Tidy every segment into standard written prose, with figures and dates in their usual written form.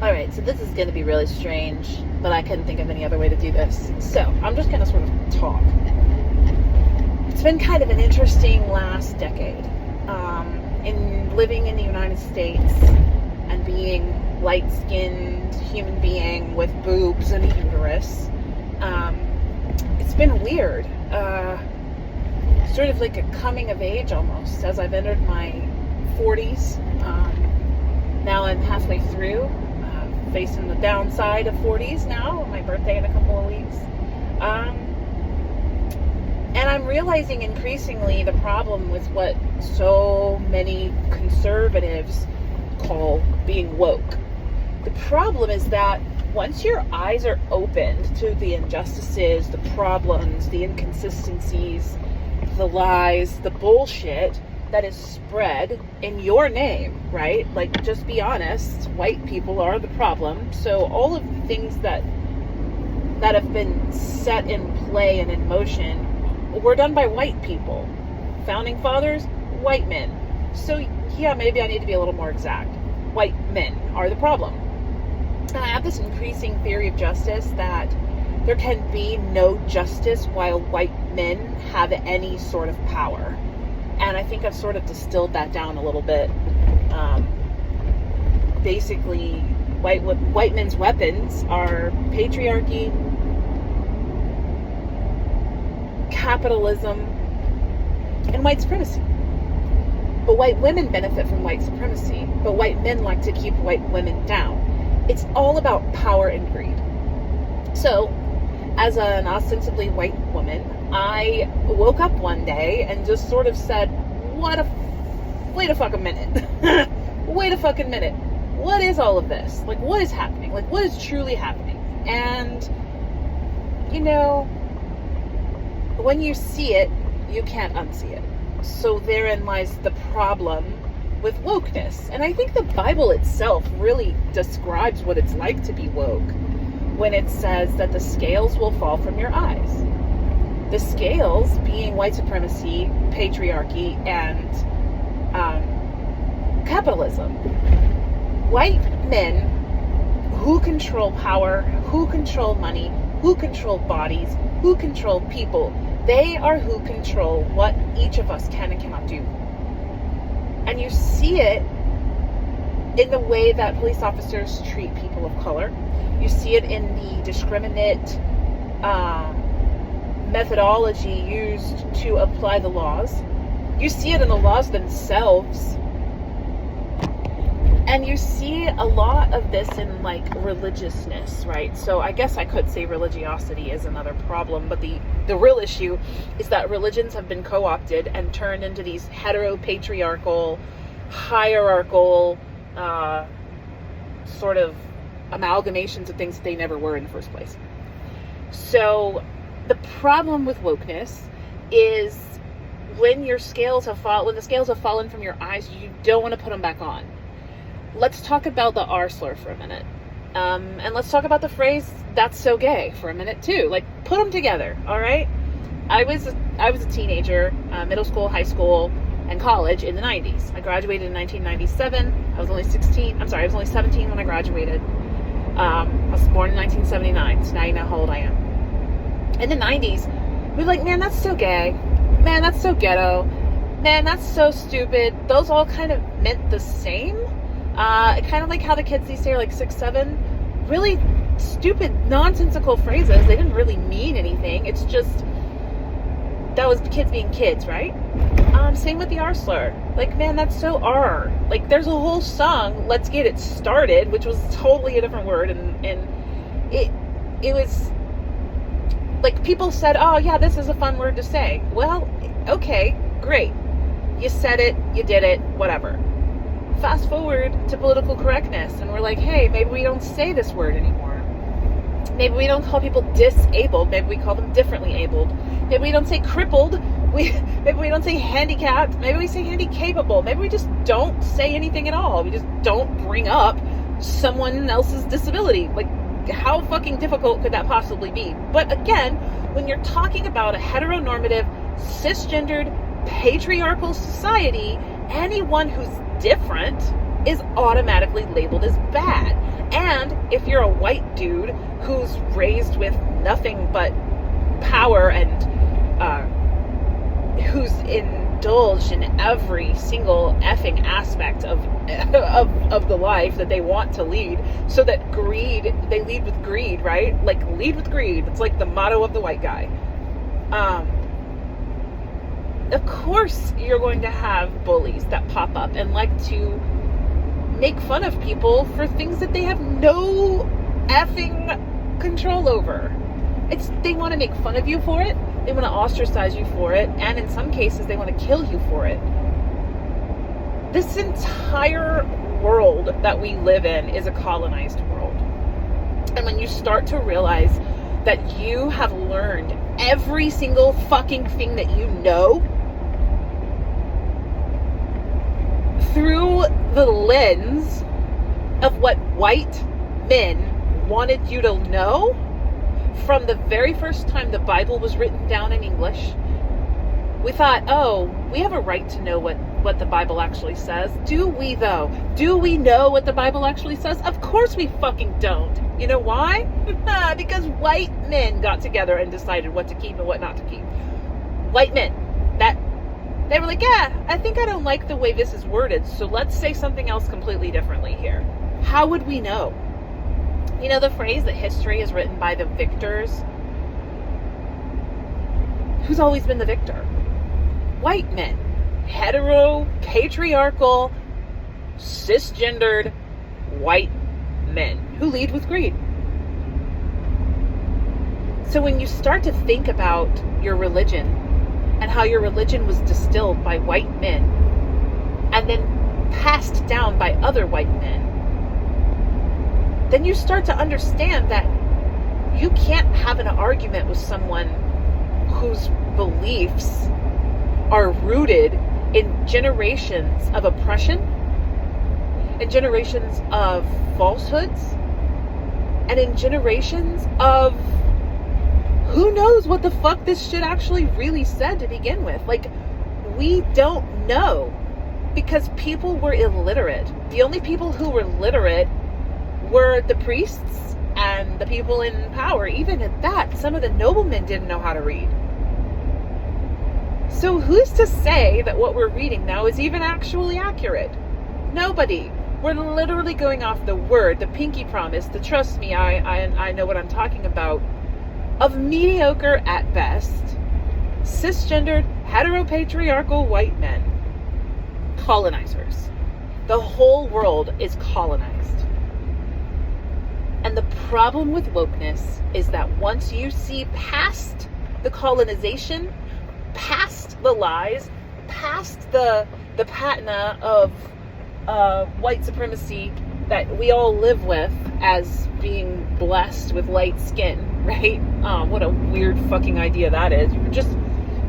All right, so this is going to be really strange, but I couldn't think of any other way to do this. So I'm just going to sort of talk. It's been kind of an interesting last decade in living in the United States and being light-skinned human being with boobs and a uterus. It's been weird. Sort of like a coming of age almost, as I've entered my 40s. Now I'm halfway through, facing the downside of 40s now, my birthday in a couple of weeks. And I'm realizing increasingly the problem with what so many conservatives call being woke. The problem is that once your eyes are opened to the injustices, the problems, the inconsistencies, the lies, the bullshit that is spread in your name, right? Like, just be honest, white people are the problem. So all of the things that have been set in play and in motion were done by white people. Founding fathers, white men. So yeah, maybe I need to be a little more exact. White men are the problem. And I have this increasing theory of justice that there can be no justice while white men have any sort of power. And I think I've sort of distilled that down a little bit. Basically, white men's weapons are patriarchy, capitalism, and white supremacy. But white women benefit from white supremacy, but white men like to keep white women down. It's all about power and greed. So, as an ostensibly white woman, I woke up one day and just sort of said, wait a fucking minute. Wait a fucking minute. What is all of this? Like, what is happening? Like, what is truly happening? And, you know, when you see it, you can't unsee it. So therein lies the problem with wokeness. And I think the Bible itself really describes what it's like to be woke when it says that the scales will fall from your eyes. The scales being white supremacy, patriarchy, and capitalism. White men who control power, who control money, who control bodies, who control people, they are who control what each of us can and cannot do. And you see it in the way that police officers treat people of color. You see it in the discriminate methodology used to apply the laws. You see it in the laws themselves. And you see a lot of this in, like, religiousness, right? So I guess I could say religiosity is another problem, but the real issue is that religions have been co-opted and turned into these heteropatriarchal, hierarchical, sort of amalgamations of things that they never were in the first place. So the problem with wokeness is when the scales have fallen from your eyes, you don't want to put them back on. Let's talk about the R slur for a minute. And let's talk about the phrase, that's so gay, for a minute too. Like, put them together, all right? I was a teenager, middle school, high school, and college in the 90s. I graduated in 1997. I was only 17 when I graduated. I was born in 1979, so now you know how old I am. In the 90s, we were like, man, that's so gay. Man, that's so ghetto. Man, that's so stupid. Those all kind of meant the same. Kind of like how the kids these days are like 6, 7. Really stupid, nonsensical phrases. They didn't really mean anything. It's just, that was kids being kids, right? Same with the R slur. Like, man, that's so R. Like, there's a whole song, Let's Get It Started, which was totally a different word. And it was, like, people said, oh, yeah, this is a fun word to say. Well, okay, great. You said it, you did it, whatever. Fast forward to political correctness, and we're like, hey, maybe we don't say this word anymore. Maybe we don't call people disabled. Maybe we call them differently abled. Maybe we don't say crippled. Maybe we don't say handicapped. Maybe we say handicapable. Maybe we just don't say anything at all. We just don't bring up someone else's disability. Like, how fucking difficult could that possibly be? But again, when you're talking about a heteronormative, cisgendered, patriarchal society, anyone who's different is automatically labeled as bad. And if you're a white dude who's raised with nothing but power and who's indulged in every single effing aspect of the life that they want to lead, so that they lead with greed, right? Like, lead with greed. It's like the motto of the white guy. Of course you're going to have bullies that pop up and like to make fun of people for things that they have no effing control over. They want to make fun of you for it. They want to ostracize you for it. And in some cases, they want to kill you for it. This entire world that we live in is a colonized world. And when you start to realize that you have learned every single fucking thing that you know through the lens of what white men wanted you to know, from the very first time the Bible was written down in English, we thought, oh, we have a right to know what the Bible actually says. Do we, though? Do we know what the Bible actually says? Of course we fucking don't. You know why? Because white men got together and decided what to keep and what not to keep. White men. They were like, yeah, I think I don't like the way this is worded, so let's say something else completely differently here. How would we know? You know the phrase that history is written by the victors? Who's always been the victor? White men. Hetero, patriarchal, cisgendered white men who lead with greed. So when you start to think about your religion and how your religion was distilled by white men and then passed down by other white men, then you start to understand that you can't have an argument with someone whose beliefs are rooted in generations of oppression, in generations of falsehoods, and in generations of who knows what the fuck this shit actually really said to begin with. Like, we don't know, because people were illiterate. The only people who were literate were the priests and the people in power. Even at that, some of the noblemen didn't know how to read. So who's to say that what we're reading now is even actually accurate? Nobody. We're literally going off the word, the pinky promise, the trust me, I know what I'm talking about, of mediocre at best, cisgendered, heteropatriarchal white men. Colonizers. The whole world is colonized. And the problem with wokeness is that once you see past the colonization, past the lies, past the patina of white supremacy that we all live with as being blessed with light skin, right? What a weird fucking idea that is. You just,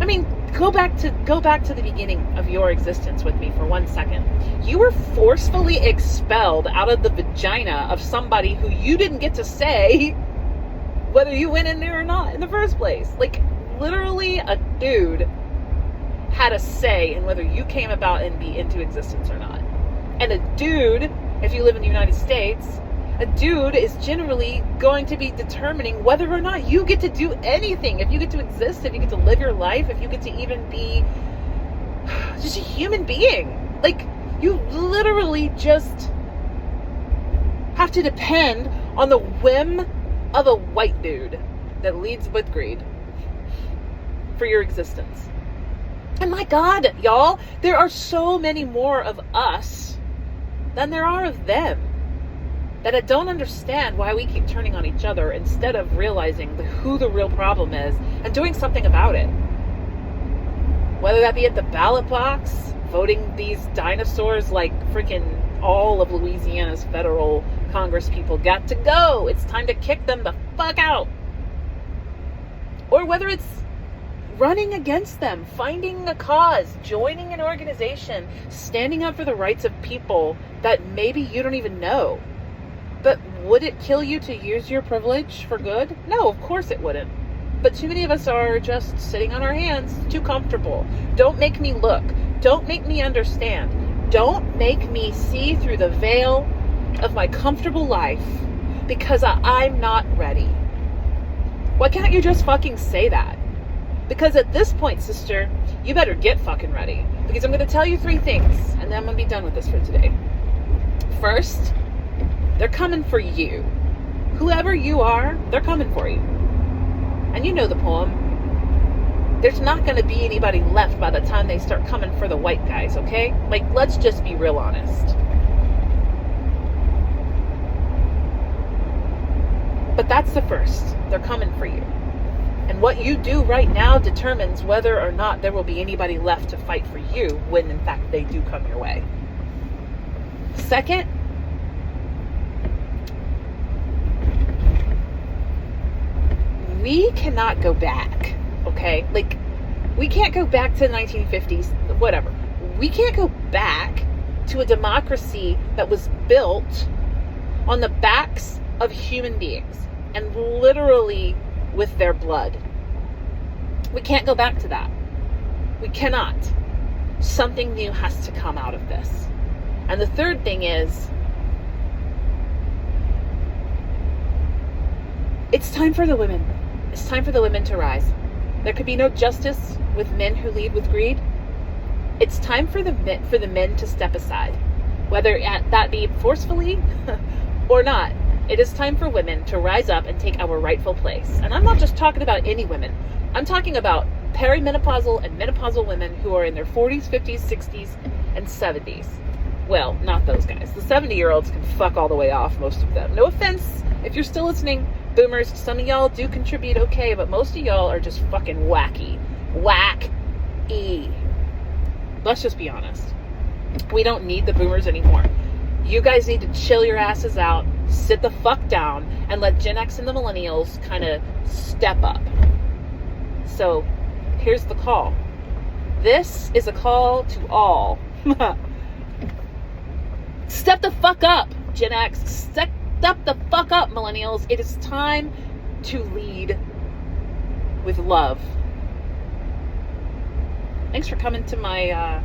I mean, go back to the beginning of your existence with me for 1 second. You were forcefully expelled out of the vagina of somebody who you didn't get to say whether you went in there or not in the first place. Like, literally a dude had a say in whether you came about and be into existence or not. And a dude, if you live in the United States, a dude is generally going to be determining whether or not you get to do anything. If you get to exist, if you get to live your life, if you get to even be just a human being. Like, you literally just have to depend on the whim of a white dude that leads with greed for your existence. And my God, y'all, there are so many more of us than there are of them, that I don't understand why we keep turning on each other instead of realizing who the real problem is and doing something about it. Whether that be at the ballot box, voting these dinosaurs like freaking all of Louisiana's federal Congress people got to go. It's time to kick them the fuck out. Or whether it's running against them, finding a cause, joining an organization, standing up for the rights of people that maybe you don't even know. But would it kill you to use your privilege for good? No, of course it wouldn't. But too many of us are just sitting on our hands, too comfortable. Don't make me look. Don't make me understand. Don't make me see through the veil of my comfortable life because I'm not ready. Why can't you just fucking say that? Because at this point, sister, you better get fucking ready. Because I'm going to tell you 3 things, and then I'm going to be done with this for today. First, they're coming for you. Whoever you are, they're coming for you. And you know the poem. There's not going to be anybody left by the time they start coming for the white guys, okay? Like, let's just be real honest. But that's the first. They're coming for you. And what you do right now determines whether or not there will be anybody left to fight for you when, in fact, they do come your way. Second, we cannot go back, okay? Like, we can't go back to the 1950s, whatever. We can't go back to a democracy that was built on the backs of human beings and literally with their blood. We can't go back to that. We cannot. Something new has to come out of this. And the third thing is, it's time for the women. It's time for the women to rise. There could be no justice with men who lead with greed. It's time for the men to step aside, whether that be forcefully or not. It is time for women to rise up and take our rightful place. And I'm not just talking about any women. I'm talking about perimenopausal and menopausal women who are in their 40s, 50s, 60s, and 70s. Well, not those guys. The 70-year-olds can fuck all the way off, most of them. No offense, if you're still listening, boomers, some of y'all do contribute okay, but most of y'all are just fucking wacky. Whack-y. Let's just be honest. We don't need the boomers anymore. You guys need to chill your asses out, sit the fuck down, and let Gen X and the millennials kind of step up. So, here's the call. This is a call to all. Step the fuck up, Gen X. Step the fuck up, millennials. It is time to lead with love. Thanks for coming to my